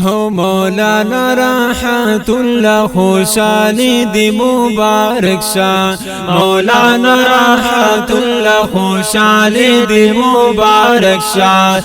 هو مولانا راحت الله خوشالی دی مبارک شاه مولانا راحت الله خوشالی دی مبارک شاه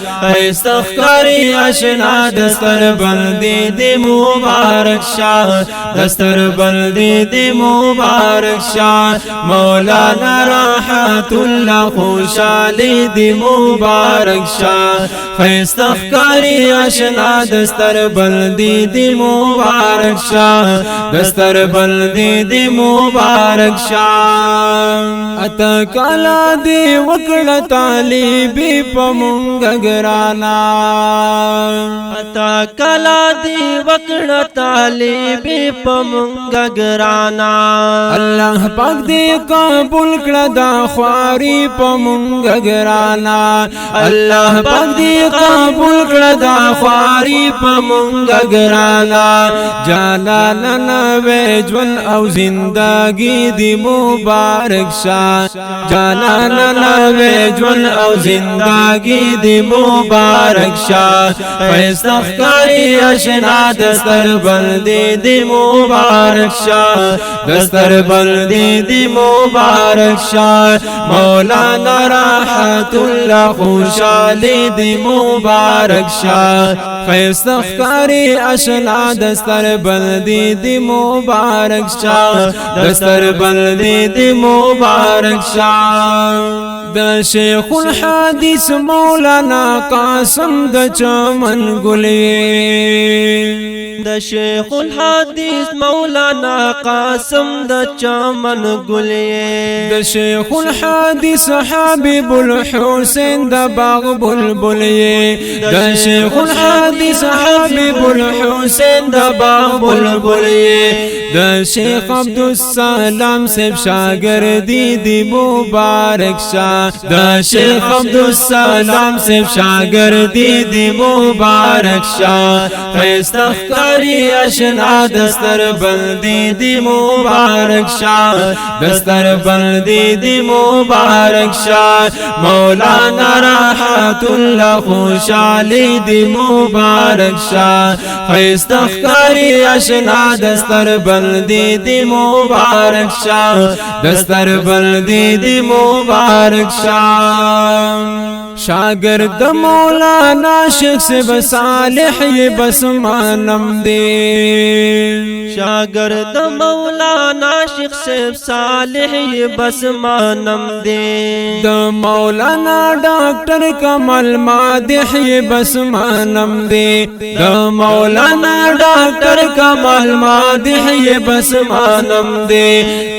استغفاری اشنا دستر بندی دی مبارک شاه دستر بندی دی مبارک شاه مولانا راحت الله خوشالی دی مبارک شاه استغفاری اشنا دستر بلدی دی مبارک شاه دستر بلدی دی مبارک شاه اتا کلا دی وکړه طالبی پمونګ ګرانا اتا کلا دی وکړه طالبی پمونګ ګرانا الله پاک دی قبول کړه دا خواري پمونګ ګرانا الله پاک دی قبول کړه دا خواري پمونګ ګرانا جانا نوې ژوند او زندگی دی مبارک شاه جانا نوې ژوند او زندگی دی مبارک شاه استغفاری اشنا دستر بلدی دی مبارک شاه دستر بلدی دی مبارک شاه مولانا راحت الله خوشالی دی مبارک شاه استغفاری اشنا دستر بلدی دی مبارک شاه دستر بلدی دی مبارک شاه د شیخ الحدیث مولانا قاسم د چمن ګلې د شیخ الحدیث مولانا قاسم د چمن ګلې د شیخ الحدیث حبیب الحسین د باغ بلبل د شیخ الحدیث حبیب الحسین د باغ بلبل د شیخ عبدالسلام سیب شاگردی دی مبارک شاه د شیخ عبدالسلام سیب شاگردی دی مبارک شاه استغفاری اشنا دستر بلدی دی مبارک شاه دستر بلدی دی مبارک شاه مولانا راحت الله خوشالی دی مبارک شاه استغفاری اشنا دستر بلدی دی مبارک شاه دستر بلدی دی مبارک شاه شاگرد مولانا شیخ سیب صالح یہ بس مانم دے شاگرد مولانا شیخ سیب صالح یہ بس مانم دے د مولانا ڈاکٹر کمال مادح یہ بس مانم دے د مولانا ڈاکٹر کمال مادح یہ بس مانم دے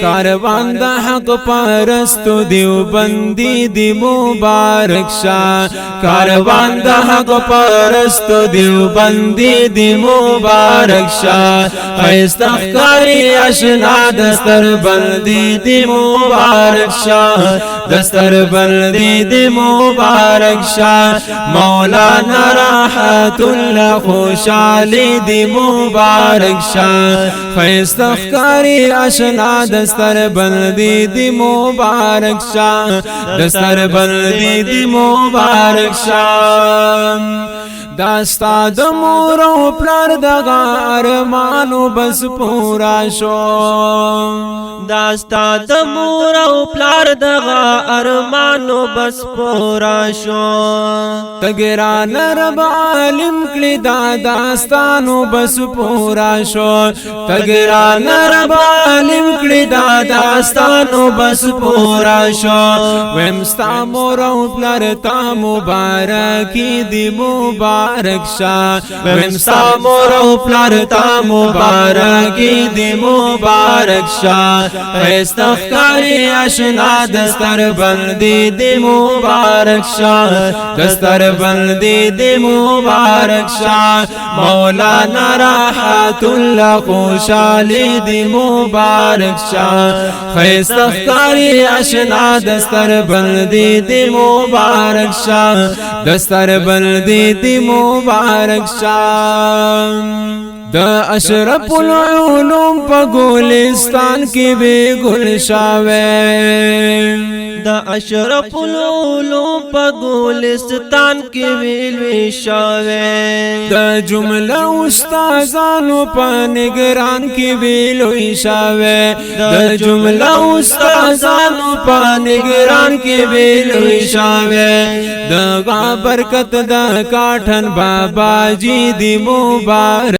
کاروان دا حق پرستو دیوبندی دی مبارک شاه کاروان دا حق پرستو دیوبندی دی مبارک شاه استغفاری اشنا دستر بلدی دی مبارک شاه دستر بلدی دی مبارک شاه مولانا راحت الله خوشالی دی مبارک شاه استغفاری اشنا دستر بلدی دی مبارک شاه دستر بلدی دی مبارک شاه داستا د مور او پلار دغه ارمانو بس پورا شو داستا د مور او پلار دغه ارمانو بس پورا شو تګران رب عالم کړي دا داستانو بس پورا شو تګران رب عالم کړي دا داستانو بس پورا شو ومستا مور او پلار تا مبارکی دی مبارک شاه ومستا مور او پلار تا مبارکی دی مبارک شاه استغفاری اشنا دستر بلدی دی مبارک شاه دستر بلدی دی مبارک شاه مولانا راحت الله خوشالی دی مبارک شاه استغفاری اشنا دستر بلدی دی مبارک شاه دستر بلدی دی مبارک شاه د اشرف العلوم په ګلستان کې به گل شاوه د اشرف العلوم په ګلستان کې ویلوي شاوه د جمله استادانو په نگران کې ویلوي شاوه د جمله استادانو په نگران کې ویلوي شاوه د برکت د کاټن بابا جی دی مبارک